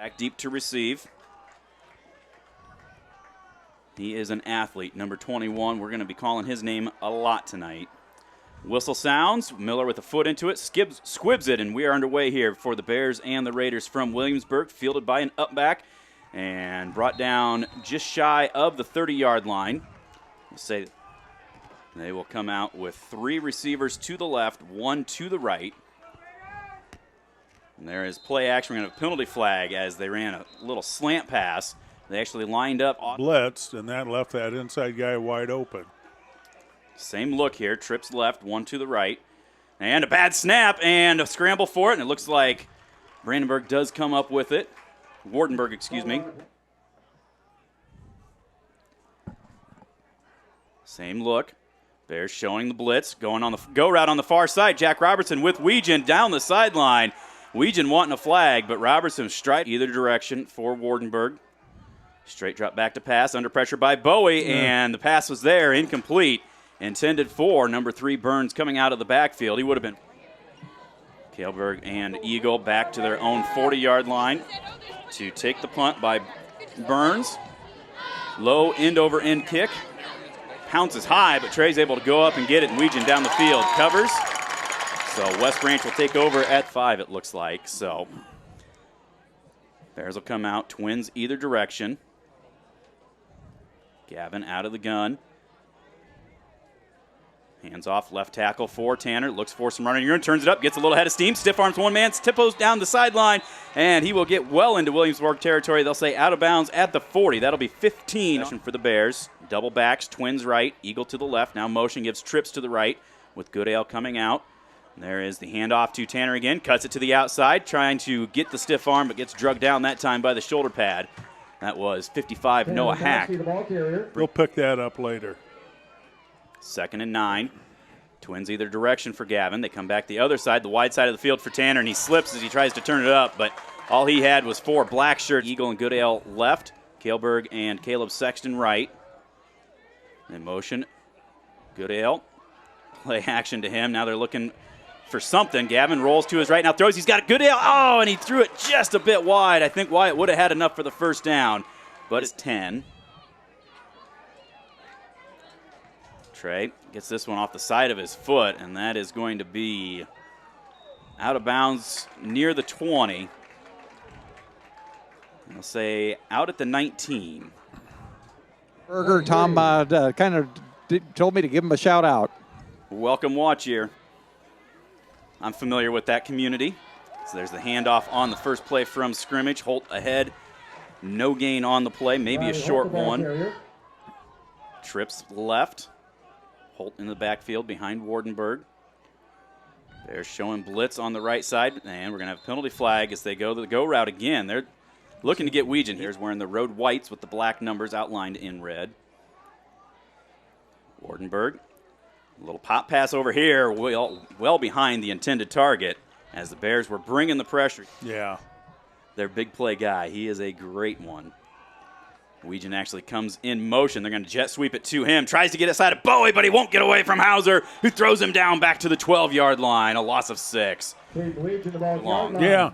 Back deep to receive. He is an athlete, number 21. We're going to be calling his name a lot tonight. Whistle sounds. Miller with a foot into it, squibs it, and we are underway here for the Bears and the Raiders from Williamsburg, fielded by an upback and brought down just shy of the 30-yard line. We'll say they will come out with 3 receivers to the left, 1 to the right. And there is play action. We're going to have a penalty flag as they ran a little slant pass. They actually lined up. Blitzed, and that left that inside guy wide open. Same look here. Trips left, 1 to the right. And a bad snap and a scramble for it. And it looks like Brandenburg does come up with it. Wardenburg, excuse me. Same look. Bears showing the blitz. Going on the go route on the far side. Jack Robertson with Weegan down the sideline. Weegan wanting a flag, but Robertson strike either direction for Wardenburg. Straight drop back to pass, under pressure by Bowie, and the pass was there, incomplete. Intended for number 3 Burns coming out of the backfield. He would have been. Kaleberg and Eagle back to their own 40-yard line to take the punt by Burns. Low end-over-end kick. Pounces high, but Trey's able to go up and get it, and Weegan down the field covers. So West Branch will take over at 5, it looks like. So Bears will come out, twins either direction. Gavin out of the gun. Hands off, left tackle for Tanner. Looks for some running room, turns it up, gets a little head of steam. Stiff arms one man, tippos down the sideline, and he will get well into Williamsburg territory. They'll say out of bounds at the 40. That'll be 15 for the Bears. Double backs, twins right, Eagle to the left. Now motion gives trips to the right with Goodale coming out. And there is the handoff to Tanner again. Cuts it to the outside, trying to get the stiff arm, but gets drugged down that time by the shoulder pad. That was 55, Noah Hack. We'll pick that up later. 2nd and 9. Twins either direction for Gavin. They come back the other side, the wide side of the field for Tanner, and he slips as he tries to turn it up, but all he had was 4 black shirts. Eagle and Goodale left. Kaleberg and Caleb Sexton right. In motion, Goodale. Play action to him. Now they're looking for something. Gavin rolls to his right, now throws. He's got a Goodale. Oh, and he threw it just a bit wide. I think Wyatt would have had enough for the first down, but it's 10. Trey gets this one off the side of his foot, and that is going to be out of bounds near the 20. I'll say out at the 19. Berger, Tom kind of told me to give him a shout out. Welcome watch here. I'm familiar with that community. So there's the handoff on the first play from scrimmage. Holt ahead. No gain on the play, maybe a short one. Trips left. Holt in the backfield behind Wardenburg. They're showing blitz on the right side, and we're going to have a penalty flag as they go the go route again. They're looking to get Weegan. Here's wearing the road whites with the black numbers outlined in red. Wardenburg. A little pop pass over here, well behind the intended target as the Bears were bringing the pressure. Yeah. Their big play guy. He is a great one. Weegan actually comes in motion. They're going to jet sweep it to him. Tries to get aside of Bowie, but he won't get away from Hauser, who throws him down back to the 12-yard line. A loss of 6. Long. Yeah.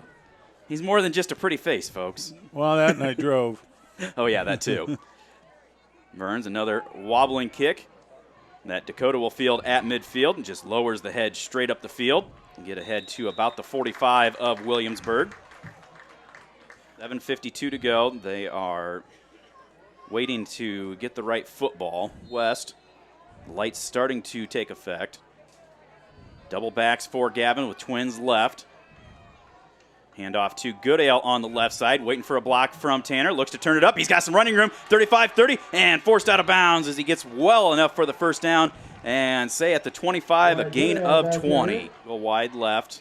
He's more than just a pretty face, folks. Well, that and I drove. Oh, yeah, that too. Burns, another wobbling kick that Dakota will field at midfield and just lowers the head straight up the field and get ahead to about the 45 of Williamsburg. 7:52 to go. They are waiting to get the right football. West, lights starting to take effect. Double backs for Gavin with twins left. Handoff to Goodale on the left side, waiting for a block from Tanner. Looks to turn it up. He's got some running room. 35-30, and forced out of bounds as he gets well enough for the first down. And say at the 25, a gain of 20. Go wide left.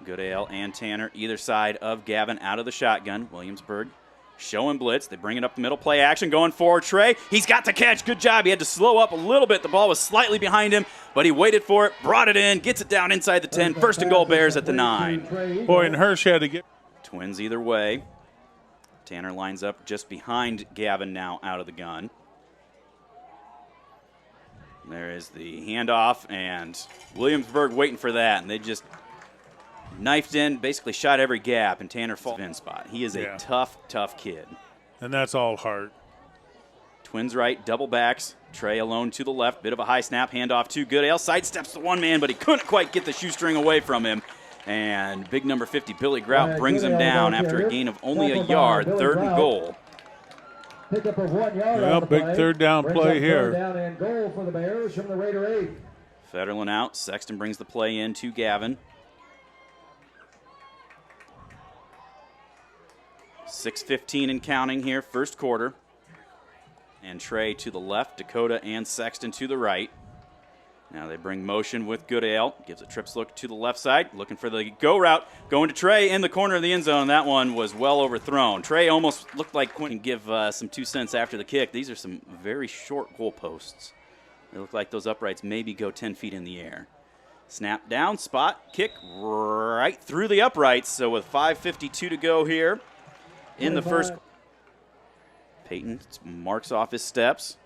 Goodale and Tanner either side of Gavin out of the shotgun. Williamsburg showing blitz. They bring it up the middle. Play action going forward. Trey, he's got the catch. Good job. He had to slow up a little bit. The ball was slightly behind him, but he waited for it, brought it in, gets it down inside the 10. First and goal, Bears at the 9. Boy, and Hirsch had to get. Twins either way. Tanner lines up just behind Gavin now out of the gun. There is the handoff, and Williamsburg waiting for that, and they just knifed in, basically shot every gap, and Tanner falls in spot. He is a tough, tough kid. And that's all heart. Twins right, double backs. Trey alone to the left. Bit of a high snap, handoff to Goodale. Sidesteps the one man, but he couldn't quite get the shoestring away from him. And big number 50, Billy Grout, brings him down after a gain of only a yard. 3rd and goal. Pickup of 1 yard. Well, big third down play here. Down and goal for the Bears from the Raider 8. Federland out. Sexton brings the play in to Gavin. 6:15 and counting here, first quarter. And Trey to the left, Dakota and Sexton to the right. Now they bring motion with Goodale. Gives a trips look to the left side, looking for the go route. Going to Trey in the corner of the end zone. That one was well overthrown. Trey almost looked like Quentin give some 2 cents after the kick. These are some very short goalposts. They look like those uprights maybe go 10 feet in the air. Snap down, spot, kick right through the uprights. So with 5:52 to go here in the first. Peyton marks off his steps.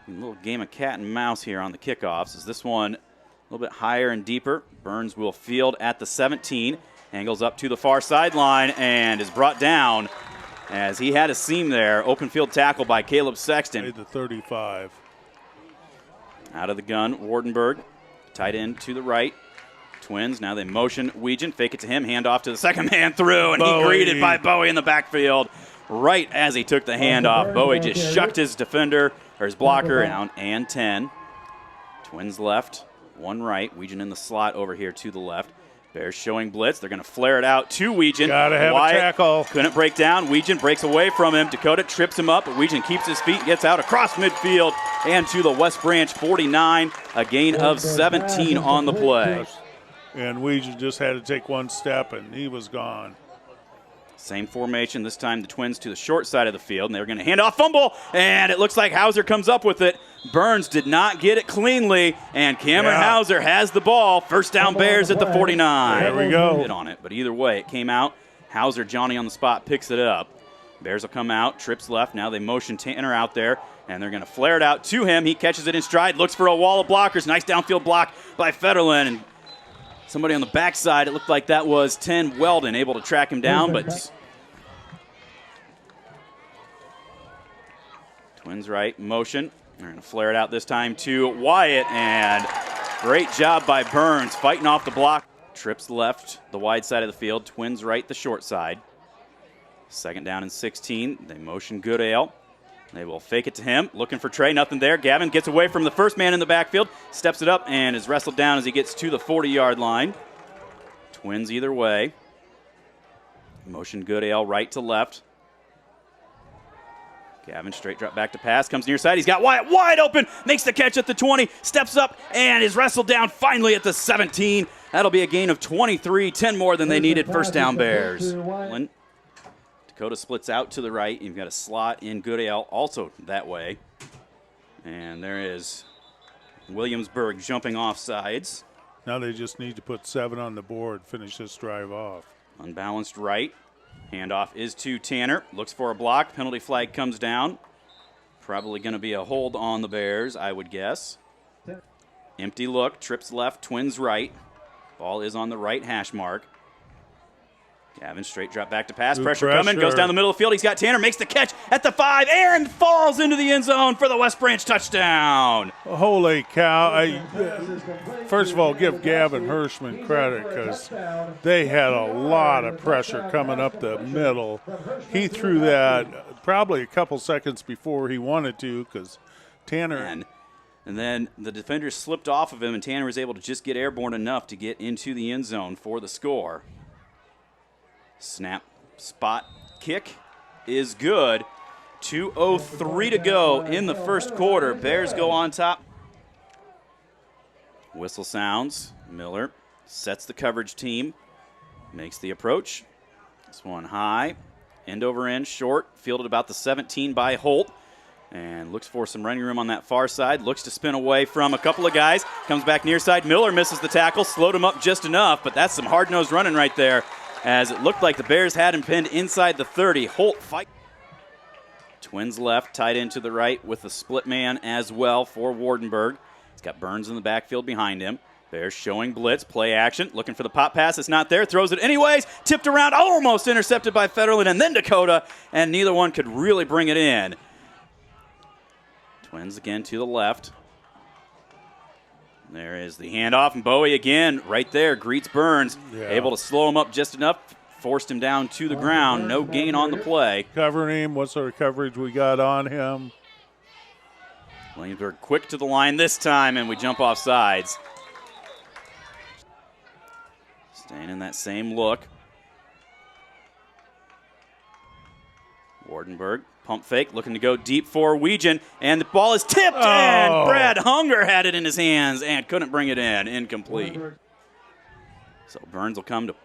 A little game of cat and mouse here on the kickoffs. Is this one a little bit higher and deeper? Burns will field at the 17. Angles up to the far sideline and is brought down as he had a seam there. Open field tackle by Caleb Sexton. The 35. Out of the gun, Wardenberg. Tight end to the right. Twins, now they motion Weegan, fake it to him, hand off to the second man through, and Bowie. he greeted by Bowie in the backfield right as he took the handoff. Bowie just shucked his defender, or his blocker, down and 10. Twins left, 1 right. Weegan in the slot over here to the left. Bears showing blitz. They're going to flare it out to Weegan. Gotta have Wyatt a tackle. couldn't break down. Weegan breaks away from him. Dakota trips him up, but Weegan keeps his feet, gets out across midfield and to the West Branch 49. A gain of 17 on the play. And we just had to take 1 step, and he was gone. Same formation, this time the Twins to the short side of the field, and they're going to hand off fumble, and it looks like Hauser comes up with it. Burns did not get it cleanly, and Cameron Hauser has the ball. First down Bears at the 49. There we go. Hit on it, but either way, it came out. Hauser, Johnny on the spot, picks it up. Bears will come out, trips left. Now they motion Tanner out there, and they're going to flare it out to him. He catches it in stride, looks for a wall of blockers. Nice downfield block by Federland, and somebody on the backside, it looked like that was 10 Weldon, able to track him down, but Twins right, motion. They're going to flare it out this time to Wyatt, and great job by Burns fighting off the block. Trips left, the wide side of the field. Twins right, the short side. 2nd down and 16. They motion Goodale. They will fake it to him, looking for Trey, nothing there. Gavin gets away from the first man in the backfield, steps it up, and is wrestled down as he gets to the 40-yard line. Twins either way. Motion Goodale right to left. Gavin straight drop back to pass, comes near side. He's got Wyatt wide open, makes the catch at the 20, steps up, and is wrestled down finally at the 17. That'll be a gain of 23, 10 more than they needed. First down Bears. Dakota splits out to the right. You've got a slot in Goodale also that way. And there is Williamsburg jumping off sides. Now they just need to put 7 on the board, finish this drive off. Unbalanced right. Handoff is to Tanner. Looks for a block. Penalty flag comes down. Probably going to be a hold on the Bears, I would guess. Empty look. Trips left. Twins right. Ball is on the right hash mark. Gavin straight drop back to pass. Pressure coming. Goes down the middle of the field. He's got Tanner. Makes the catch at the 5. Aaron falls into the end zone for the West Branch touchdown. Holy cow. First of all, give Gavin Hirschman credit because they had a lot of pressure coming up the middle. He threw that probably a couple seconds before he wanted to because Tanner. And then the defender slipped off of him, and Tanner was able to just get airborne enough to get into the end zone for the score. Snap, spot, kick is good. 2:03 to go in the first quarter. Bears go on top. Whistle sounds. Miller sets the coverage team. Makes the approach. This one high. End over end, short. Fielded about the 17 by Holt. And looks for some running room on that far side. Looks to spin away from a couple of guys. Comes back near side. Miller misses the tackle. Slowed him up just enough, but that's some hard-nosed running right there, as it looked like the Bears had him pinned inside the 30. Holt fight. Twins left, tight end to the right with the split man as well for Wardenberg. He's got Burns in the backfield behind him. Bears showing blitz, play action, looking for the pop pass. It's not there, throws it anyways, tipped around, almost intercepted by Federland and then Dakota, and neither one could really bring it in. Twins again to the left. There is the handoff, and Bowie again right there greets Burns, able to slow him up just enough, forced him down to the ground. No gain on the play. Covering him, what sort of coverage we got on him? Williamsburg quick to the line this time, and we jump off sides. Staying in that same look. Wardenberg, pump fake, looking to go deep for Weegan, and the ball is tipped, and Brad Hunger had it in his hands and couldn't bring it in. Incomplete. So Burns will come to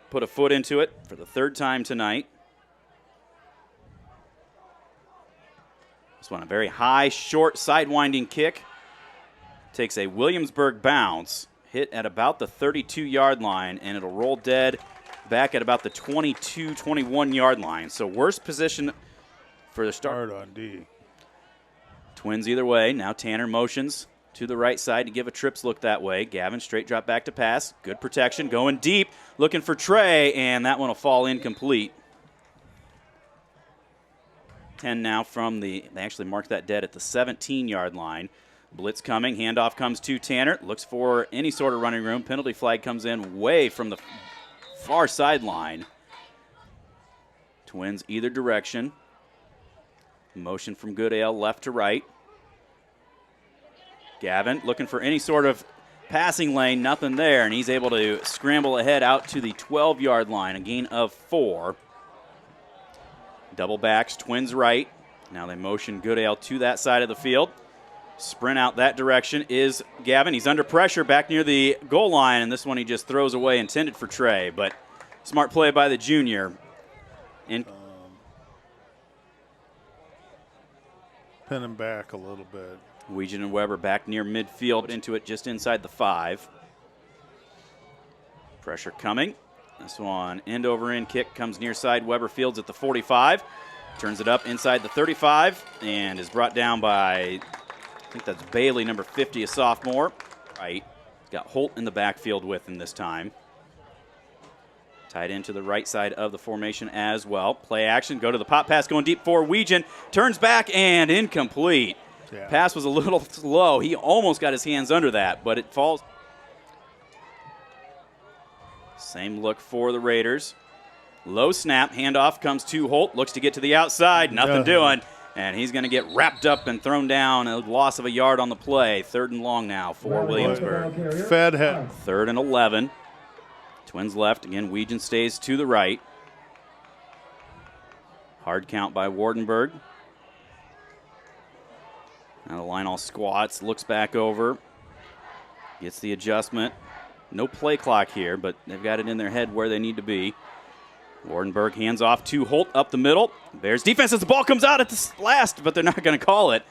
put a foot into it for the third time tonight. This one, a very high, short, sidewinding kick. Takes a Williamsburg bounce, hit at about the 32-yard line, and it'll roll dead back at about the 22, 21-yard line. So worst position for the start. Hard on D. Twins either way. Now Tanner motions to the right side to give a trips look that way. Gavin straight drop back to pass. Good protection, going deep, looking for Trey, and that one will fall incomplete. 10 now from they actually marked that dead at the 17-yard line. Blitz coming, handoff comes to Tanner, looks for any sort of running room. Penalty flag comes in way from the far sideline. Twins either direction. Motion from Goodale left to right. Gavin looking for any sort of passing lane, nothing there, and he's able to scramble ahead out to the 12-yard line, a gain of 4. Double backs, Twins right. Now they motion Goodale to that side of the field. Sprint out that direction is Gavin. He's under pressure back near the goal line, and this one he just throws away, intended for Trey, but smart play by the junior. Pin him back a little bit. Weegan and Weber back near midfield, into it just inside the 5. Pressure coming. This one, end over end kick, comes near side. Weber fields at the 45. Turns it up inside the 35 and is brought down by, I think that's Bailey, number 50, a sophomore. Right. Got Holt in the backfield with him this time. Tied into the right side of the formation as well. Play action, go to the pop pass, going deep for Weegan. Turns back and incomplete. Yeah. Pass was a little slow. He almost got his hands under that, but it falls. Same look for the Raiders. Low snap, handoff comes to Holt, looks to get to the outside, nothing doing, and he's going to get wrapped up and thrown down, a loss of a yard on the play. 3rd and long now for Williamsburg. Fed head. 3rd and 11. Twins left, again, Weegan stays to the right. Hard count by Wardenberg. Now the line all squats, looks back over, gets the adjustment. No play clock here, but they've got it in their head where they need to be. Wardenberg hands off to Holt up the middle. Bears defense as the ball comes out at the last, but they're not going to call it.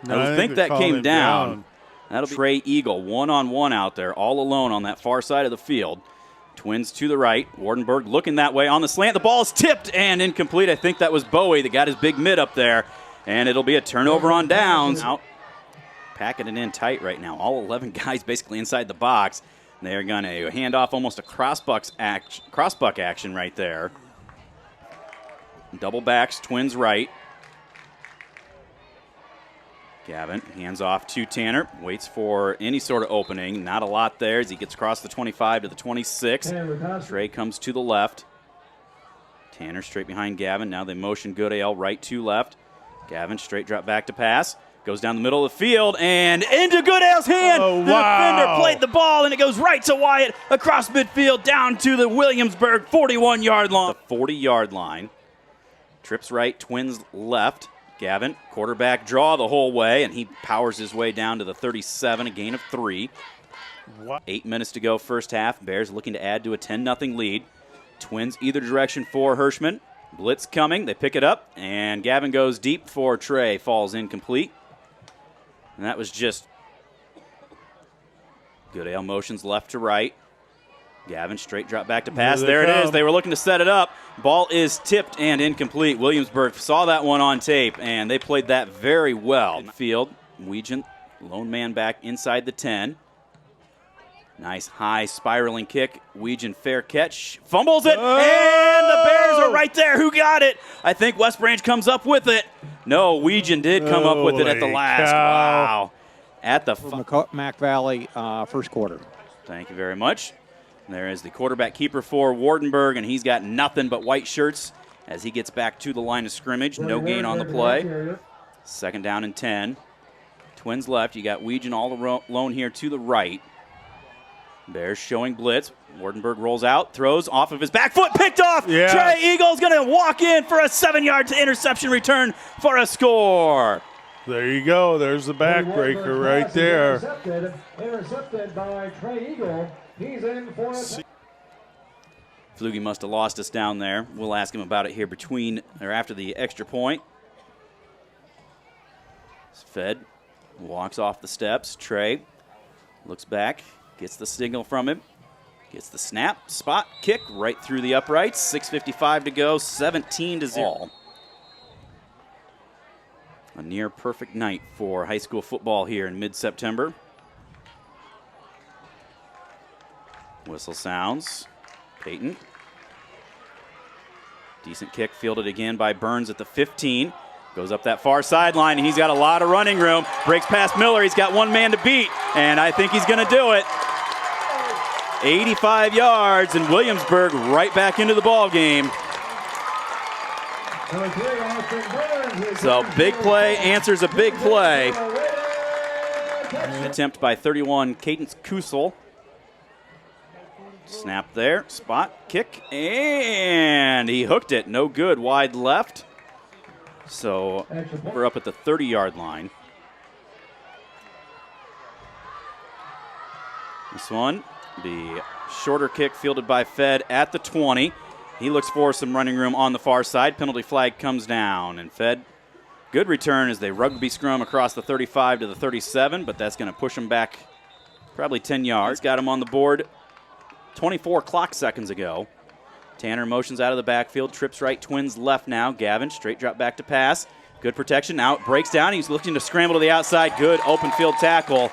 No, I think that came down. That'll be Trey Eagle, one-on-one out there, all alone on that far side of the field. Twins to the right. Wardenberg looking that way on the slant. The ball is tipped and incomplete. I think that was Bowie that got his big mid up there, and it'll be a turnover on downs. Out, packing it in tight right now. All 11 guys basically inside the box. They're going to hand off almost a crossbuck action right there. Double backs, Twins right. Gavin hands off to Tanner. Waits for any sort of opening. Not a lot there as he gets across the 25 to the 26. Trey comes to the left. Tanner straight behind Gavin. Now they motion Goodale right to left. Gavin straight drop back to pass. Goes down the middle of the field and into Goodale's hand. The defender played the ball, and it goes right to Wyatt across midfield down to the Williamsburg 41-yard line. The 40-yard line. Trips right, Twins left. Gavin, quarterback draw the whole way, and he powers his way down to the 37, a gain of 3. 8 minutes to go first half. Bears looking to add to a 10-0 lead. Twins either direction for Hirschman. Blitz coming. They pick it up, and Gavin goes deep for Trey. Falls incomplete. And that was just Goodale motions left to right. Gavin straight drop back to pass. There it is. They were looking to set it up. Ball is tipped and incomplete. Williamsburg saw that one on tape, and they played that very well. Field, Weegan Lone man back inside the 10. Nice high spiraling kick. Weegan fair catch. Fumbles it, and the Bears are right there. Who got it? I think West Branch comes up with it. No, Weegan did come up with it at the last. Wow. At the Mac Valley first quarter. Thank you very much. And there is the quarterback keeper for Wardenburg, and he's got nothing but white shirts as he gets back to the line of scrimmage. No gain on the play. Second down and 10. Twins left. You got Weegan all alone here to the right. Bears showing blitz. Wardenburg rolls out, throws off of his back foot, picked off. Yeah. Trey Eagle's going to walk in for a 7-yard interception return for a score. There you go. There's the backbreaker right there. Intercepted by Trey Eagle. He's in for a... Flugie must have lost us down there. We'll ask him about it here after the extra point. Fed walks off the steps. Trey looks back, gets the signal from him, gets the snap, spot, kick right through the uprights. 6:55 to go, 17-0. A near perfect night for high school football here in mid-September. Whistle sounds. Peyton. Decent kick fielded again by Burns at the 15. Goes up that far sideline, and he's got a lot of running room. Breaks past Miller. He's got one man to beat, and I think he's going to do it. 85 yards, and Williamsburg right back into the ball game. So big play answers a big play. Attempt by 31, Cadence Kusel. Snap there, spot, kick, and he hooked it. No good, wide left. So we're up at the 30-yard line. This one, the shorter kick fielded by Fed at the 20. He looks for some running room on the far side. Penalty flag comes down, and Fed, good return as they rugby scrum across the 35 to the 37, but that's going to push him back probably 10 yards. Got him on the board 24 clock seconds ago. Tanner motions out of the backfield, trips right, Twins left now. Gavin, straight drop back to pass. Good protection, now it breaks down. He's looking to scramble to the outside. Good open field tackle.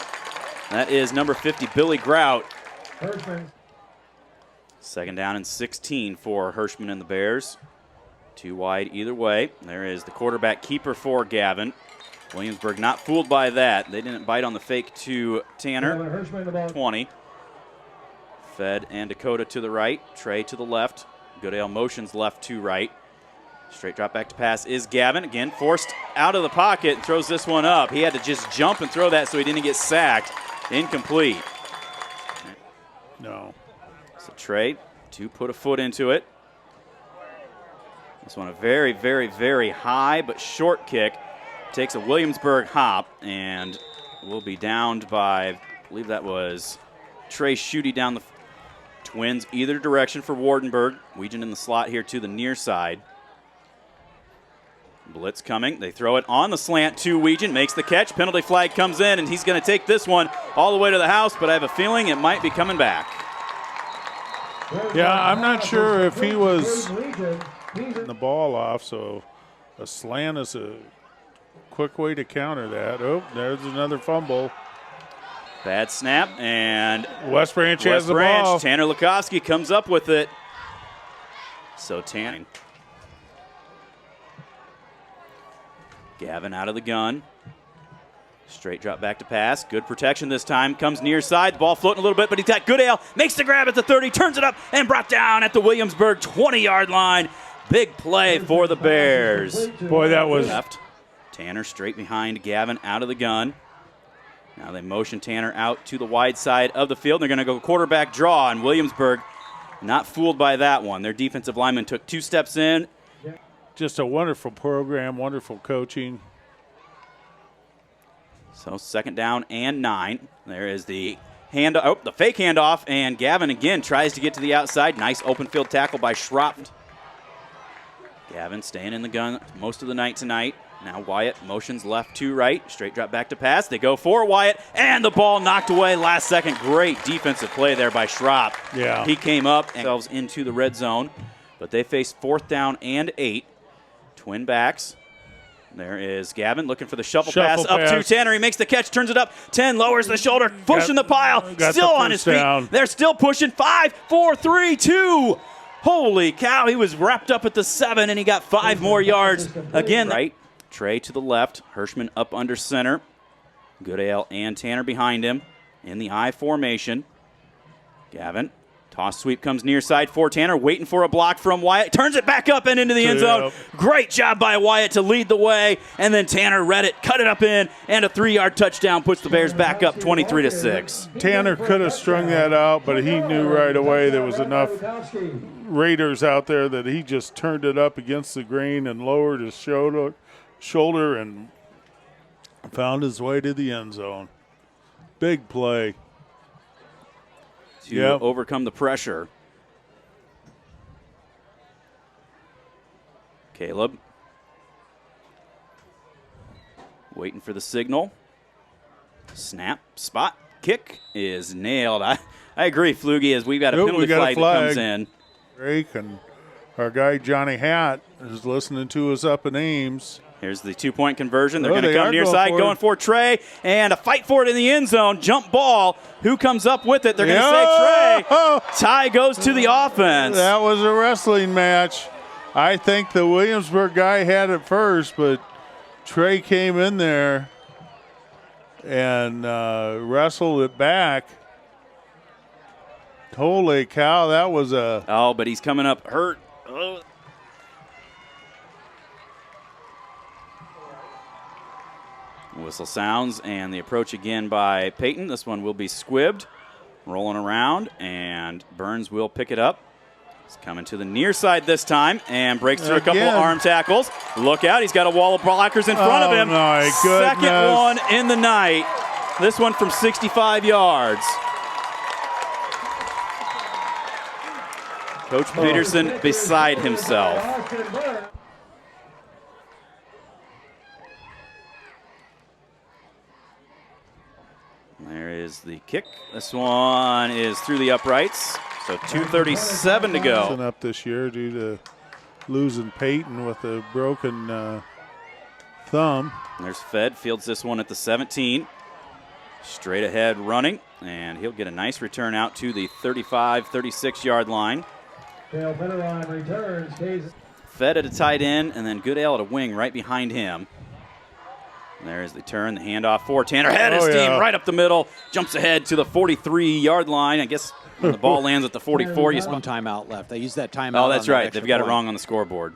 That is number 50, Billy Grout. Second down and 16 for Hirschman and the Bears. Too wide either way. There is the quarterback keeper for Gavin. Williamsburg not fooled by that. They didn't bite on the fake to Tanner. 20. Fed and Dakota to the right. Trey to the left. Goodale motions left to right. Straight drop back to pass is Gavin. Again, forced out of the pocket and throws this one up. He had to just jump and throw that so he didn't get sacked. Incomplete. No. So Trey to put a foot into it. This one a very, very, very high but short kick. Takes a Williamsburg hop and will be downed by, I believe that was Trey Schutte down the Twins either direction for Wardenburg. Weegan in the slot here to the near side. Blitz coming. They throw it on the slant to Weegan. Makes the catch. Penalty flag comes in, and he's going to take this one all the way to the house, but I have a feeling it might be coming back. Yeah, I'm not sure if he was getting the ball off, so a slant is a quick way to counter that. Oh, there's another fumble. Bad snap, and West Branch has the ball. Tanner Lukowski comes up with it. So Tanner. Gavin out of the gun. Straight drop back to pass. Good protection this time. Comes near side. The ball floating a little bit, but he's got Goodale. Makes the grab at the 30. Turns it up and brought down at the Williamsburg 20-yard line. Big play for the Bears. Boy, that was... Left. Tanner straight behind Gavin out of the gun. Now they motion Tanner out to the wide side of the field. They're going to go quarterback draw, and Williamsburg not fooled by that one. Their defensive lineman took 2 steps in. Just a wonderful program, wonderful coaching. So second down and 9. There is the the fake handoff, and Gavin again tries to get to the outside. Nice open field tackle by Schropt. Gavin staying in the gun most of the night tonight. Now Wyatt motions left to right. Straight drop back to pass. They go for Wyatt, and the ball knocked away last second. Great defensive play there by Schropp. Yeah. He came up and themselves into the red zone, but they face 4th down and 8. Twin backs. There is Gavin looking for the shuffle Shuffle pass up to pass. Tanner. He makes the catch, turns it up. 10 lowers the shoulder, pushing the pile. got Still the on his first feet. down. They're still pushing. 5, 4, 3, 2. Holy cow, he was wrapped up at the 7, and he got 5 more yards. Again, right. Trey to the left. Hirschman up under center. Goodale and Tanner behind him in the I formation. Gavin. Toss sweep comes near side for Tanner, waiting for a block from Wyatt. Turns it back up and into the end zone. Great job by Wyatt to lead the way. And then Tanner read it, cut it up in, and a 3-yard touchdown puts the Bears back up 23-6. Tanner could have strung that out, but he knew right away there was enough Raiders out there that he just turned it up against the green and lowered his shoulder and found his way to the end zone. Big play. To overcome the pressure. Caleb waiting for the signal. Snap, spot, kick is nailed. I agree, Flugie, as we've got a penalty flag that comes in. Drake and our guy Johnny Hatt is listening to us up in Ames. Here's the 2-point conversion. They're going to they come are near going side, for going it. for Trey, and a fight for it in the end zone. Jump ball. Who comes up with it? They're going to say Trey. Tie goes to the offense. That was a wrestling match. I think the Williamsburg guy had it first, but Trey came in there and wrestled it back. Holy cow, that was a... Oh, but he's coming up hurt. Oh. Whistle sounds, and the approach again by Peyton. This one will be squibbed, rolling around, and Burns will pick it up. He's coming to the near side this time and breaks through a couple of arm tackles. Look out, he's got a wall of blockers in front of him. My goodness. Second one in the night. This one from 65 yards. Coach Peterson beside himself. There is the kick. This one is through the uprights. So 2:37 to go. Up this year due to losing Peyton with a broken thumb. There's Fed, fields this one at the 17. Straight ahead running, and he'll get a nice return out to the 35, 36-yard line. Fed at a tight end, and then Goodale at a wing right behind him. And there's the turn, the handoff for Tanner. Head of steam right up the middle. Jumps ahead to the 43-yard line. I guess when the ball lands at the 44, you one timeout left. They used that timeout. Oh, that's right. They've got it wrong on the scoreboard.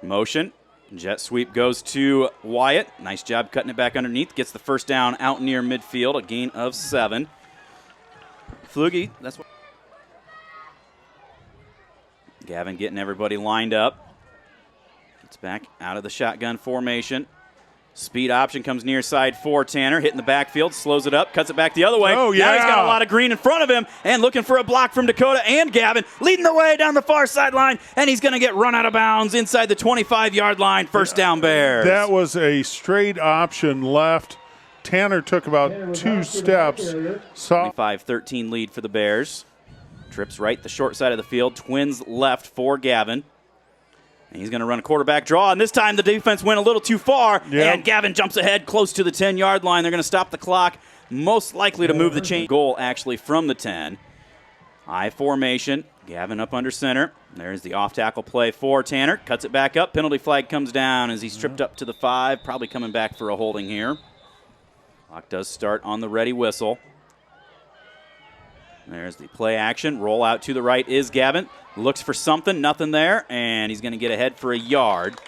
Motion. Jet sweep goes to Wyatt. Nice job cutting it back underneath. Gets the first down out near midfield. A gain of 7. Flugie, that's what. Gavin getting everybody lined up. Gets back out of the shotgun formation. Speed option comes near side for Tanner. Hitting the backfield, slows it up, cuts it back the other way. Oh, yeah. Now he's got a lot of green in front of him and looking for a block from Dakota and Gavin. Leading the way down the far sideline, and he's going to get run out of bounds inside the 25-yard line. First down, Bears. That was a straight option left. Tanner took about 2 steps. 25-13 lead for the Bears. Trips right the short side of the field. Twins left for Gavin. And he's going to run a quarterback draw, and this time the defense went a little too far, and Gavin jumps ahead close to the 10-yard line. They're going to stop the clock, most likely to move the chain. Goal actually from the 10. I formation, Gavin up under center. There's the off-tackle play for Tanner. Cuts it back up. Penalty flag comes down as he's tripped up to the 5, probably coming back for a holding here. Clock does start on the ready whistle. There's the play action. Roll out to the right is Gavin. Looks for something, nothing there, and he's going to get ahead for a yard.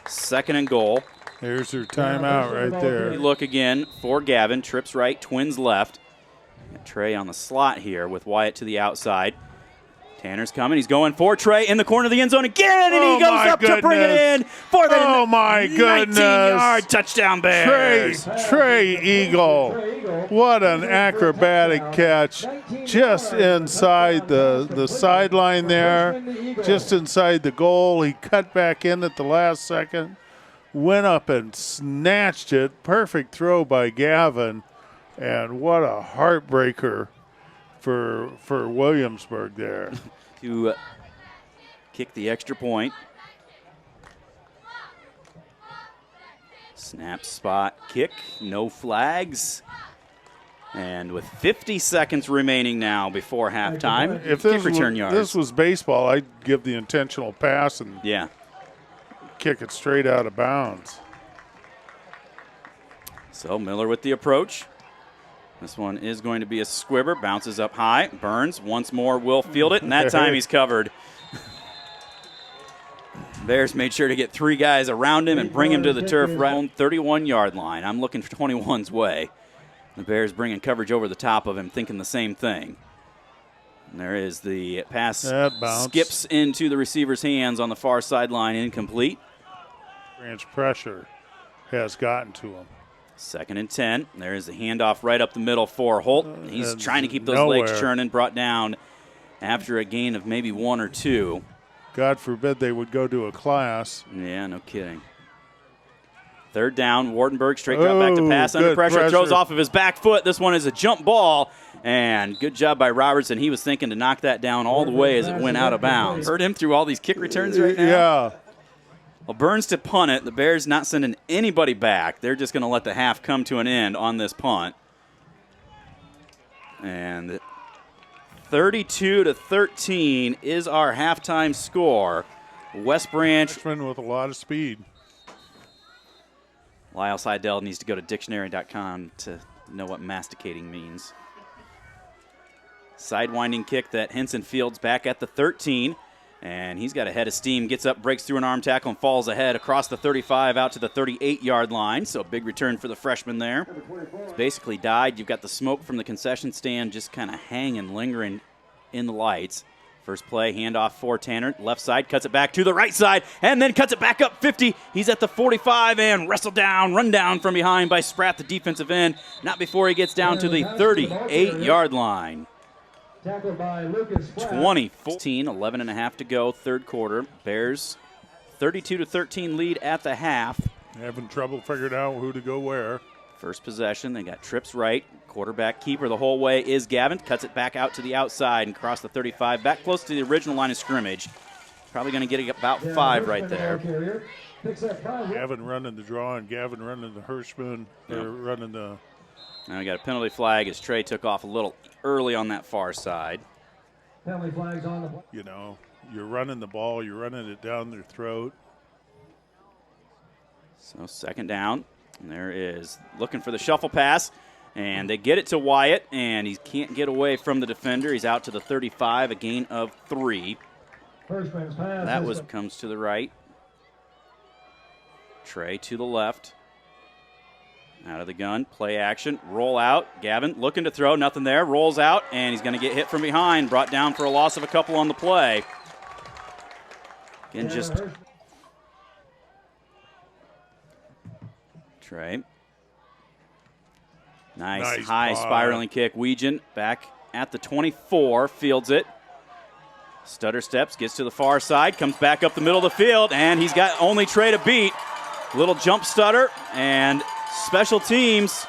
Second and goal. There's your timeout right there. Look again for Gavin. Trips right, Twins left. Got Trey on the slot here with Wyatt to the outside. Tanner's coming. He's going for Trey in the corner of the end zone again, and he goes up to bring it in for the 19-yard touchdown Bears. Trey Eagle. What an acrobatic catch. Just inside the sideline there, just inside the goal. He cut back in at the last second, went up and snatched it. Perfect throw by Gavin, and what a heartbreaker for Williamsburg there. To kick the extra point. Snap, spot, kick, no flags. And with 50 seconds remaining now before halftime, If kick return yards. this was baseball, I'd give the intentional pass and kick it straight out of bounds. So Miller with the approach. This one is going to be a squibber. Bounces up high. Burns once more will field it, and that time he's covered. Bears made sure to get 3 guys around him and bring him to the turf right on 31-yard line. I'm looking for 21's way. The Bears bringing coverage over the top of him, thinking the same thing. And there is the pass. Skips into the receiver's hands on the far sideline, incomplete. Branch pressure has gotten to him. 2nd and 10. There is the handoff right up the middle for Holt. He's trying to keep those legs churning, brought down after a gain of maybe 1 or 2. God forbid they would go to a class. Yeah, no kidding. 3rd down, Wardenberg straight drop back to pass under pressure, throws off of his back foot. This one is a jump ball, and good job by Robertson. He was thinking to knock that down all the way as it went out of bounds. Heard him through all these kick returns right now? Yeah. Well, Burns to punt it. The Bears not sending anybody back. They're just going to let the half come to an end on this punt. And 32-13 is our halftime score. West Branch. Freshman with a lot of speed. Lyle Seidel needs to go to dictionary.com to know what masticating means. Sidewinding kick that Henson fields back at the 13. And he's got a head of steam, gets up, breaks through an arm tackle, and falls ahead across the 35 out to the 38-yard line. So a big return for the freshman there. It's basically died. You've got the smoke from the concession stand just kind of hanging, lingering in the lights. First play, handoff for Tanner. Left side, cuts it back to the right side, and then cuts it back up 50. He's at the 45 and wrestled down, run down from behind by Spratt, the defensive end. Not before he gets down to the 38-yard line. 20-14, 11 and a half to go, 3rd quarter. Bears 32-13 lead at the half. Having trouble figuring out who to go where. First possession, they got trips right. Quarterback keeper the whole way is Gavin. Cuts it back out to the outside and across the 35, back close to the original line of scrimmage. Probably going to get about 5 right there. Gavin running the draw and Gavin running the Hirschman. They're running the... Now we got a penalty flag as Trey took off a little early on that far side. Penalty flags on the play. You know, you're running the ball, you're running it down their throat. So 2nd down. And there is looking for the shuffle pass. And they get it to Wyatt, and he can't get away from the defender. He's out to the 35, a gain of 3. That comes to the right. Trey to the left. Out of the gun, play action, roll out. Gavin looking to throw, nothing there. Rolls out, and he's going to get hit from behind. Brought down for a loss of a couple on the play. Again, just Trey. Nice high spiraling kick. Weegan back at the 24, fields it. Stutter steps, gets to the far side, comes back up the middle of the field, and he's got only Trey to beat. Little jump stutter, and special teams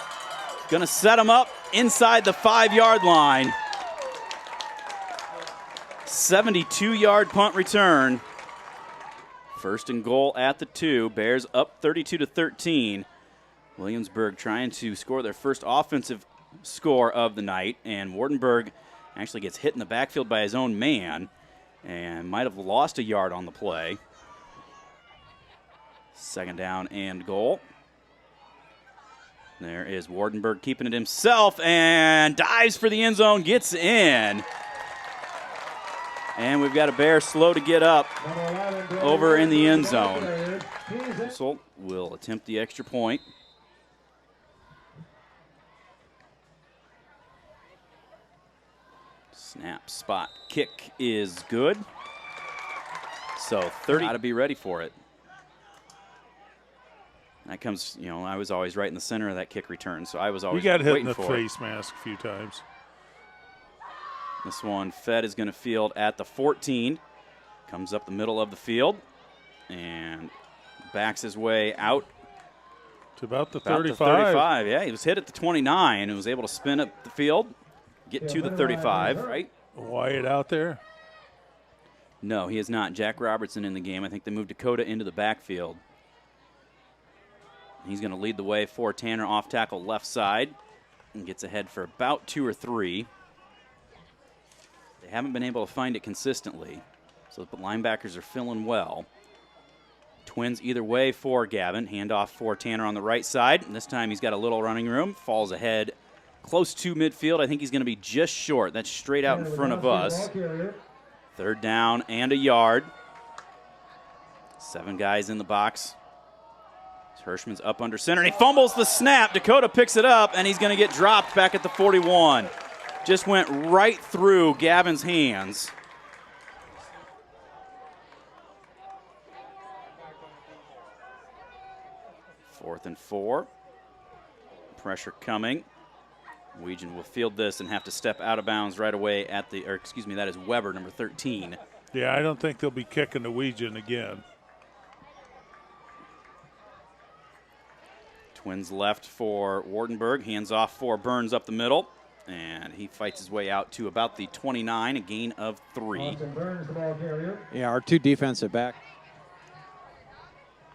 going to set him up inside the 5-yard line. 72-yard punt return. 1st and goal at the 2. Bears up 32-13. Williamsburg trying to score their first offensive score of the night, and Wardenberg actually gets hit in the backfield by his own man and might have lost a yard on the play. 2nd down and goal. There is Wardenberg keeping it himself and dives for the end zone, gets in. And we've got a Bear slow to get up over in the end zone. Whistle will attempt the extra point. Snap, spot, kick is good. So 30, got to be ready for it. That comes, you know, I was always right in the center of that kick return, so I was always waiting for it. You got hit in the face mask a few times. This one, Fed is going to field at the 14. Comes up the middle of the field and backs his way out. To about the 35. The 35, yeah. He was hit at the 29 and was able to spin up the field, get to the 35, right? Wyatt out there? No, he is not. Jack Robertson in the game. I think they moved Dakota into the backfield. He's going to lead the way for Tanner off tackle left side and gets ahead for about 2 or 3. They haven't been able to find it consistently, so the linebackers are filling well. Twins either way for Gavin. Handoff for Tanner on the right side. And this time he's got a little running room. Falls ahead close to midfield. I think he's going to be just short. That's straight out in front of us. 3rd down and a yard. 7 guys in the box. Hirschman's up under center, and he fumbles the snap. Dakota picks it up, and he's going to get dropped back at the 41. Just went right through Gavin's hands. Fourth and 4. Pressure coming. Weegan will field this and have to step out of bounds right away at the, or excuse me, that is Weber, number 13. Yeah, I don't think they'll be kicking to Weegan again. Twins left for Wardenberg. Hands off for Burns up the middle. And he fights his way out to about the 29, a gain of 3. Yeah, our 2 defensive back.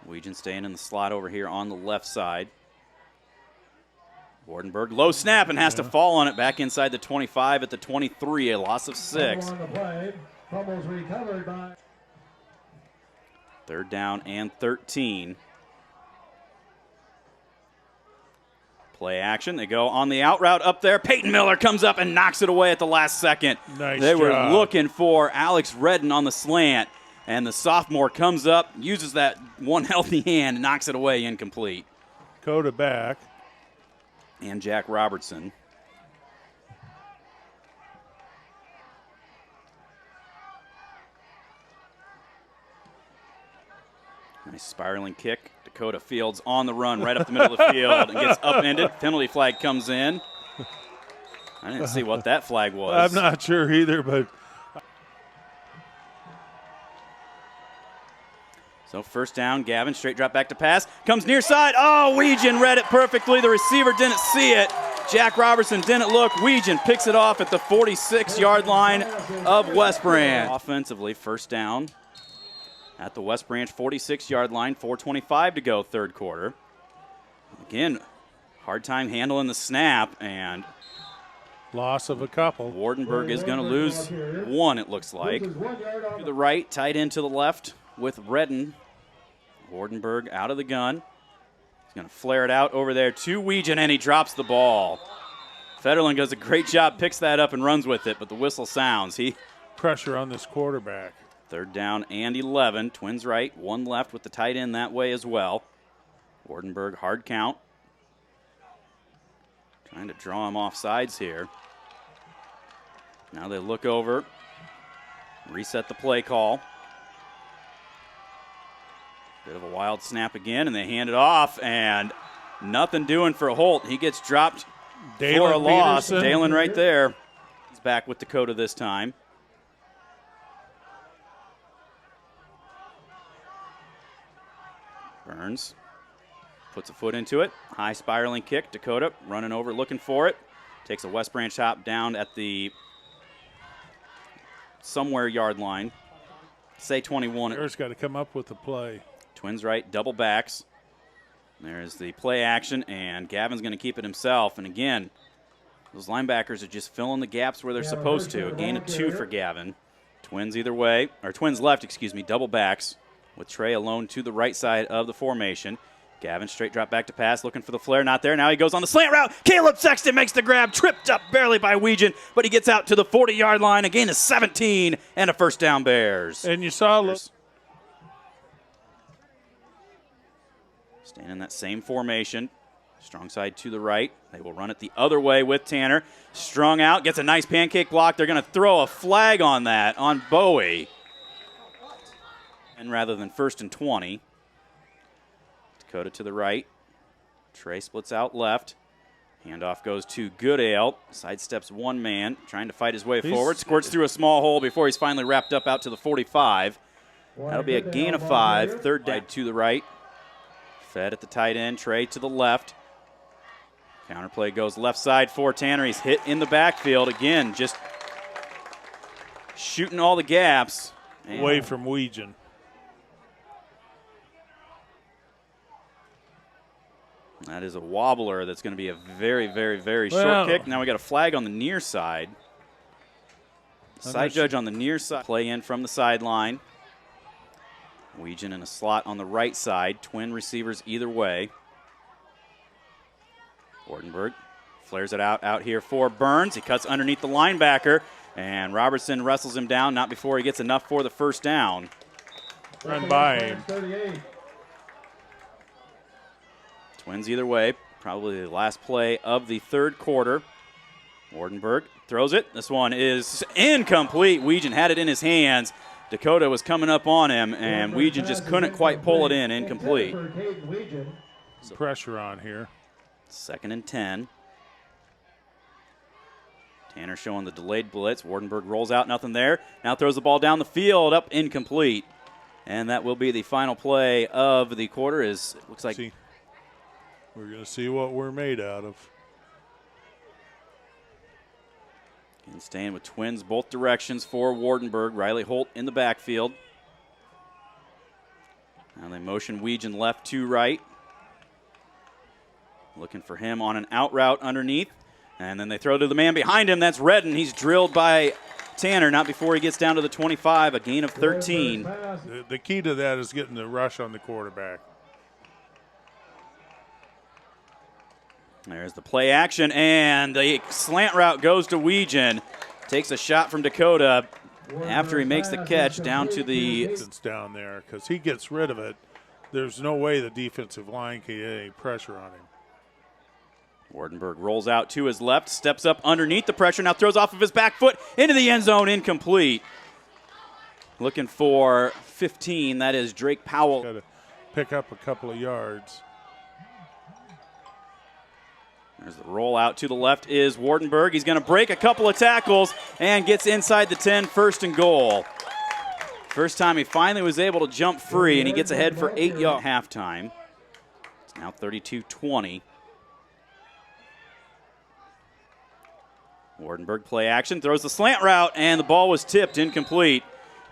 Weegan staying in the slot over here on the left side. Wardenberg, low snap and has to fall on it back inside the 25 at the 23, a loss of 6. 3rd down and 13. Play action. They go on the out route up there. Peyton Miller comes up and knocks it away at the last second. Nice They were job. looking for Alex Redden on the slant, and the sophomore comes up, uses that one healthy hand, and knocks it away incomplete. Dakota back. And Jack Robertson. Nice spiraling kick. Dakota Fields on the run right up the middle of the field and gets upended. Penalty flag comes in. I didn't see what that flag was. I'm not sure either, but So 1st down, Gavin, straight drop back to pass. Comes near side. Oh, Weegan read it perfectly. The receiver didn't see it. Jack Robertson didn't look. Weegan picks it off at the 46-yard line of West Branch. Offensively, 1st down at the West Branch 46-yard line, 4:25 to go, 3rd quarter. Again, hard time handling the snap, and loss of a couple. Wardenberg is going to lose 1, it looks like. To the right, tight end to the left with Redden. Wardenberg out of the gun. He's going to flare it out over there to Weegan, and he drops the ball. Federland does a great job, picks that up and runs with it, but the whistle sounds. Pressure on this quarterback. 3rd down and 11. Twins right, 1 left with the tight end that way as well. Wardenberg, hard count. Trying to draw him off sides here. Now they look over, reset the play call. Bit of a wild snap again, and they hand it off, and nothing doing for Holt. He gets dropped for a loss. Dalen right there. He's back with Dakota this time. Burns puts a foot into it. High spiraling kick. Dakota running over, looking for it. Takes a West Branch hop down at the somewhere yard line. Say 21. Bears got to come up with a play. Twins right, double backs. There's the play action, and Gavin's going to keep it himself. And again, those linebackers are just filling the gaps where they're supposed to. A gain of 2 for Gavin. Twins either way, or Twins left, excuse me, double backs with Trey alone to the right side of the formation. Gavin straight drop back to pass, looking for the flare, not there. Now he goes on the slant route. Caleb Sexton makes the grab, tripped up barely by Weegan, but he gets out to the 40-yard line. A gain of 17 and a 1st down Bears. And you saw staying in that same formation. Strong side to the right. They will run it the other way with Tanner. Strung out, gets a nice pancake block. They're going to throw a flag on that on Bowie. And rather than 1st and 20. Dakota to the right. Trey splits out left. Handoff goes to Goodale. Sidesteps one man, trying to fight his way forward. Squirts through a small hole before he's finally wrapped up out to the 45. That'll be a gain of 5. 3rd down to the right. Fed at the tight end. Trey to the left. Counterplay goes left side for Tanner. He's hit in the backfield. Again, just shooting all the gaps. Away from Weegan. That is a wobbler. That's going to be a very, very, very short kick. Now we got a flag on the near side. Side judge on the near side. Play in from the sideline. Weegan in a slot on the right side. Twin receivers either way. Wardenberg flares it out here for Burns. He cuts underneath the linebacker, and Robertson wrestles him down, not before he gets enough for the first down. Run by him. Twins either way. Probably the last play of the third quarter. Wardenberg throws it. This one is incomplete. Weegan had it in his hands. Dakota was coming up on him, and Weegan just couldn't quite pull it in. Incomplete. Some pressure on here. 2nd and 10. Tanner showing the delayed blitz. Wardenberg rolls out, nothing there. Now throws the ball down the field, up incomplete. And that will be the final play of the quarter. It looks like we're going to see what we're made out of. And staying with Twins both directions for Wardenberg. Riley Holt in the backfield. Now they motion Weegan left to right. Looking for him on an out route underneath. And then they throw to the man behind him. That's Redden. He's drilled by Tanner, not before he gets down to the 25, a gain of 13. The key to that is getting the rush on the quarterback. There's the play action, and the slant route goes to Weegan. Takes a shot from Dakota after he makes the catch down to the... It's down there because he gets rid of it. There's no way the defensive line can get any pressure on him. Wardenberg rolls out to his left, steps up underneath the pressure, now throws off of his back foot into the end zone, incomplete. Looking for 15, that is Drake Powell. Got to pick up a couple of yards. There's the roll out to the left is Wardenberg. He's going to break a couple of tackles and gets inside the 10, 1st and goal. First time he finally was able to jump free, and he gets ahead for 8 yards halftime. It's now 32-20. Wardenberg play action, throws the slant route, and the ball was tipped, incomplete.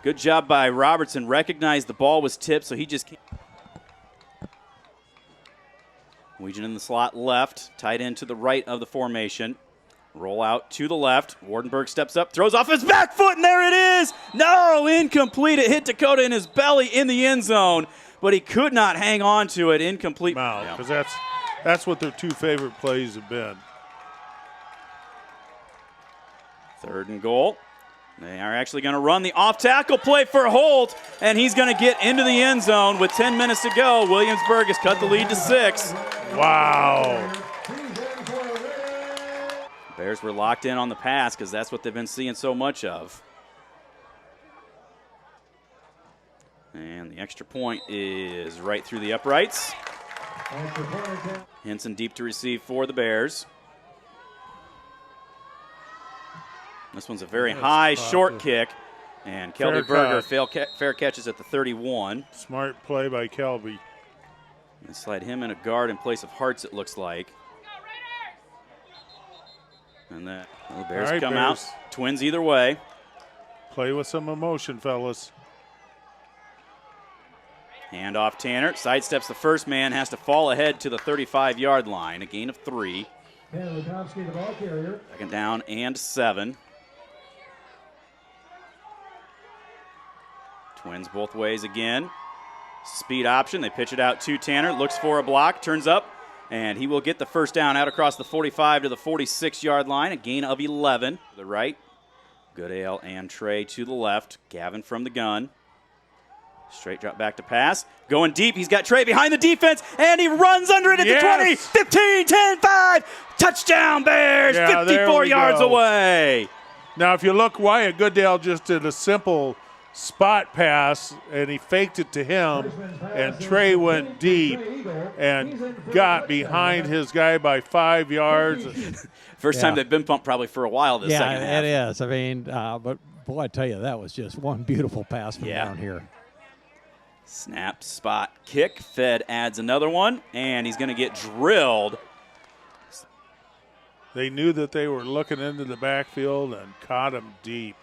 Good job by Robertson. Recognized the ball was tipped, so he just can't. Weegan in the slot left, tight end to the right of the formation. Roll out to the left. Wardenberg steps up, throws off his back foot, and there it is! No, incomplete. It hit Dakota in his belly in the end zone, but he could not hang on to it. Incomplete. Because that's what their two favorite plays have been. 3rd and goal. They are actually going to run the off-tackle play for Holt, and he's going to get into the end zone with 10 minutes to go. Williamsburg has cut the lead to 6. Wow. Bears were locked in on the pass because that's what they've been seeing so much of. And the extra point is right through the uprights. Henson deep to receive for the Bears. This one's a very high, short kick, and Kelby Berger fair catches at the 31. Smart play by Kelby. They slide him in a guard in place of Hartz, it looks like. And the Bears come out. Twins either way. Play with some emotion, fellas. Hand off Tanner. Sidesteps the first man, has to fall ahead to the 35-yard line. A gain of 3. Second down and 7. Twins both ways again. Speed option. They pitch it out to Tanner. Looks for a block. Turns up. And he will get the first down out across the 45 to the 46-yard line. A gain of 11. To the right. Goodale and Trey to the left. Gavin from the gun. Straight drop back to pass. Going deep. He's got Trey behind the defense. And he runs under it at the 20. 15, 10, 5. Touchdown Bears. 54 yards away. Now, if you look, Wyatt Goodale just did a simple spot pass, and he faked it to him, and Trey went deep and got behind his guy by 5 yards. First time they've been pumped probably for a while this second half. Yeah, it is. I mean, but boy, I tell you, that was just one beautiful pass from down here. Snap, spot, kick. Fed adds another one, and he's going to get drilled. They knew that they were looking into the backfield and caught him deep.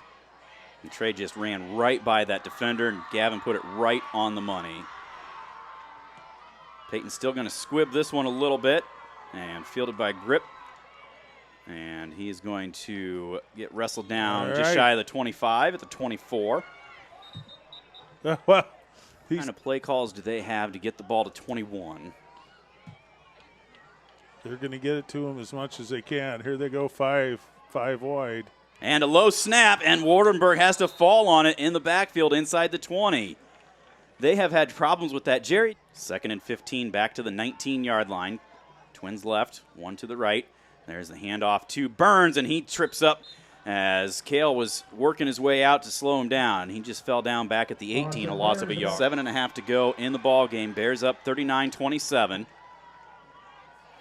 And Trey just ran right by that defender, and Gavin put it right on the money. Peyton's still going to squib this one a little bit, and fielded by Grip. And he's going to get wrestled down just shy of the 25 at the 24. Well, what kind of play calls do they have to get the ball to 21? They're going to get it to him as much as they can. Here they go, five wide. And a low snap, and Wardenberg has to fall on it in the backfield inside the 20. They have had problems with that. Jerry, 2nd and 15, back to the 19-yard line. Twins left, one to the right. There's the handoff to Burns, and he trips up as Cale was working his way out to slow him down. He just fell down back at the 18, a loss of a yard. 7.5 to go in the ball game. Bears up 39-27.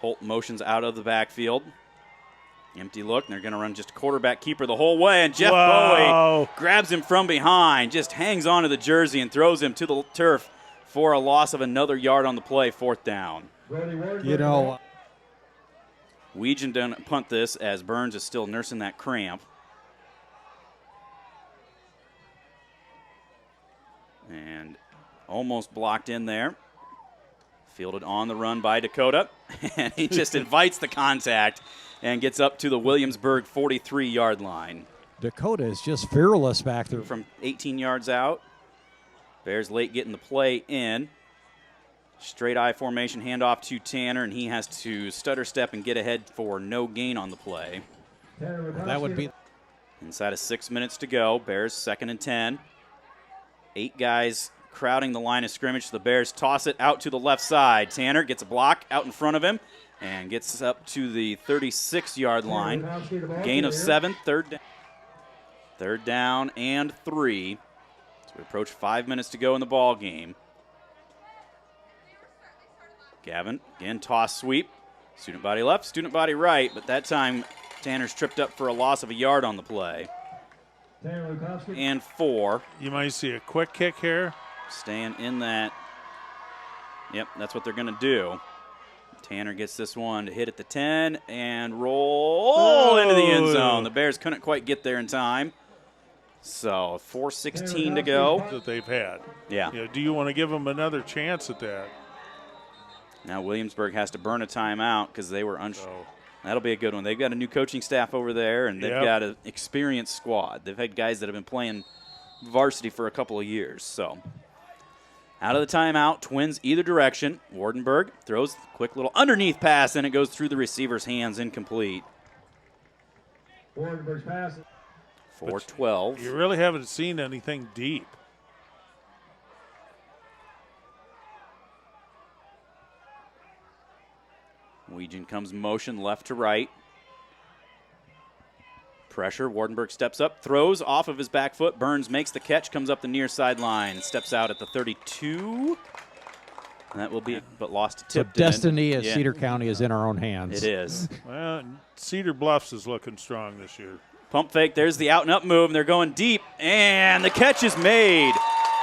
Holt motions out of the backfield. Empty look, and they're going to run just quarterback keeper the whole way, and Jeff Bowie grabs him from behind, just hangs onto the jersey and throws him to the turf for a loss of another yard on the play, 4th down. You know, Weegan didn't punt this as Burns is still nursing that cramp. And almost blocked in there. Fielded on the run by Dakota, and he just invites the contact and gets up to the Williamsburg 43-yard line. Dakota is just fearless back there. From 18 yards out, Bears late getting the play in. Straight I formation, handoff to Tanner, and he has to stutter step and get ahead for no gain on the play. That would be inside of 6 minutes to go. Bears 2nd and 10. 8 guys crowding the line of scrimmage. The Bears toss it out to the left side. Tanner gets a block out in front of him and gets up to the 36-yard line. Gain of 7, third down and 3. So we approach 5 minutes to go in the ball game. Gavin, again, toss sweep. Student body left, student body right, but that time Tanner's tripped up for a loss of a yard on the play. And 4. You might see a quick kick here. Staying in that. Yep, that's what they're going to do. Tanner gets this one to hit at the 10 and roll into the end zone. The Bears couldn't quite get there in time. So 4:16 to go. That they've had. Yeah. You know, do you want to give them another chance at that? Now Williamsburg has to burn a timeout because they were unsure. That'll be a good one. They've got a new coaching staff over there, and they've got an experienced squad. They've had guys that have been playing varsity for a couple of years. So out of the timeout, Twins either direction. Wardenberg throws a quick little underneath pass, and it goes through the receiver's hands, incomplete. Wardenberg's pass. 4-12. You really haven't seen anything deep. Weegan comes motion left to right. Pressure. Wardenberg steps up, throws off of his back foot. Burns makes the catch, comes up the near sideline, steps out at the 32. And that will be, but lost to Tipton. So destiny of Cedar County is in our own hands. It is. Well, Cedar Bluffs is looking strong this year. Pump fake. There's the out and up move, and they're going deep, and the catch is made.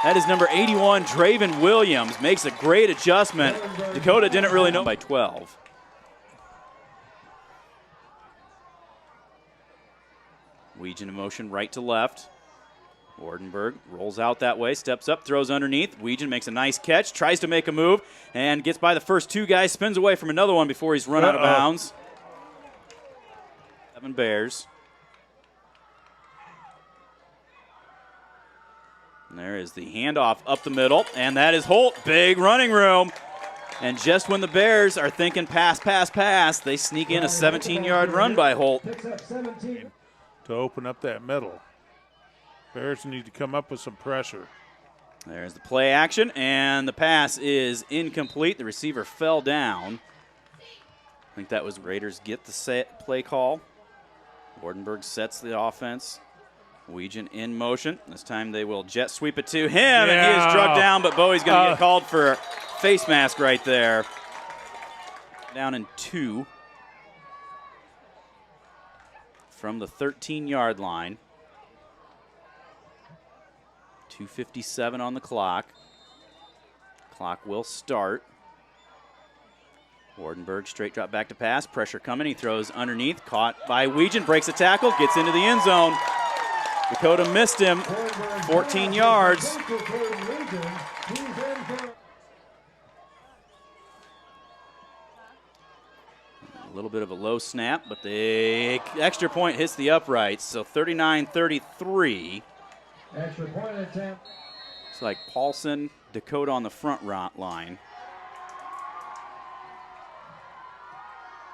That is number 81, Draven Williams, makes a great adjustment. Dakota didn't really know by 12. Weegan in motion right to left. Wardenberg rolls out that way, steps up, throws underneath. Weegan makes a nice catch, tries to make a move, and gets by the first 2 guys, spins away from another one before he's run out of bounds. 7 Bears. And there is the handoff up the middle, and that is Holt. Big running room. And just when the Bears are thinking pass, pass, pass, they sneak in a 17-yard run by Holt. To open up that middle. Bears need to come up with some pressure. There's the play action, and the pass is incomplete. The receiver fell down. I think that was Raiders get the set play call. Wardenberg sets the offense. Weegan in motion. This time they will jet sweep it to him, and he is drugged down, but Bowie's going to get called for face mask right there. Down in 2 from the 13-yard line. 2:57 on the clock. Clock will start. Wardenberg straight drop back to pass. Pressure coming. He throws underneath. Caught by Weegan. Breaks a tackle. Gets into the end zone. Dakota missed him. 14 yards. A little bit of a low snap, but the extra point hits the uprights, so 39-33. Extra point attempt. It's like Paulson, Dakota on the front line.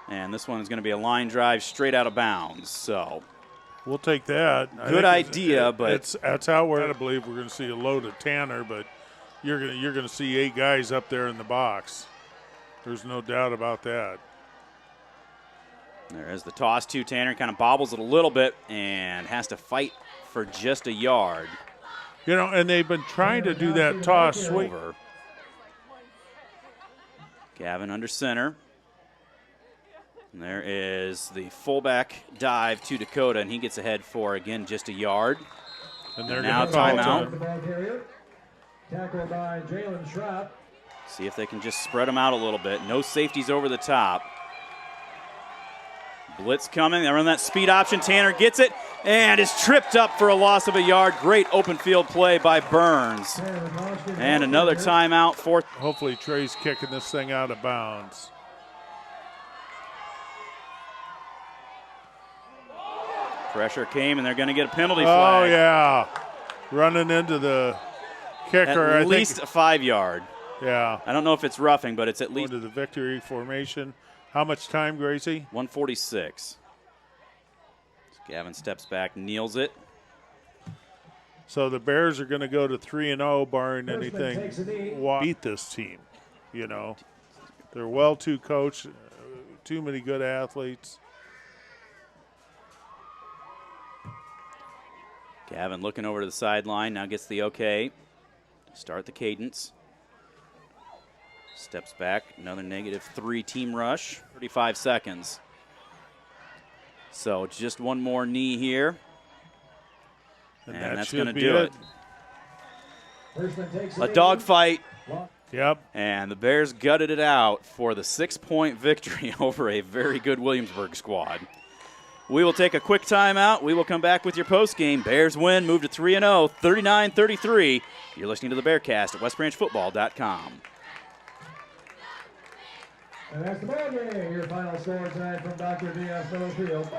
And this one is going to be a line drive straight out of bounds. So we'll take that. Good idea, but that's how I believe we're going to see a load of Tanner, but you're going to see 8 guys up there in the box. There's no doubt about that. There is the toss to Tanner, kind of bobbles it a little bit and has to fight for just a yard. You know, and they've been trying to do that toss sweep. Gavin under center. And there is the fullback dive to Dakota, and he gets ahead for, again, just a yard. And they're now timeout. Tackled by Jalen Schrapp. See if they can just spread them out a little bit. No safeties over the top. Blitz coming. They run that speed option. Tanner gets it and is tripped up for a loss of a yard. Great open field play by Burns. And another timeout for. Hopefully Trey's kicking this thing out of bounds. Pressure came, and they're going to get a penalty flag. Oh, yeah. Running into the kicker. At least a 5-yard. Yeah. I don't know if it's roughing, but it's at least. Into the victory formation. How much time, Gracie? 1:46. So Gavin steps back, kneels it. So the Bears are going to go to 3-0, barring anything. Beat this team, you know. They're well too coached, too many good athletes. Gavin looking over to the sideline, now gets the okay. Start the cadence. Steps back, another -3 team rush, 35 seconds. So just one more knee here. And that's going to do it. A dogfight. Yep. And the Bears gutted it out for the 6-point victory over a very good Williamsburg squad. We will take a quick timeout. We will come back with your postgame. Bears win, move to 3-0, 39-33. You're listening to the Bearcast at westbranchfootball.com. And that's the ball game. Your final score tonight from Dr. D.S. Field.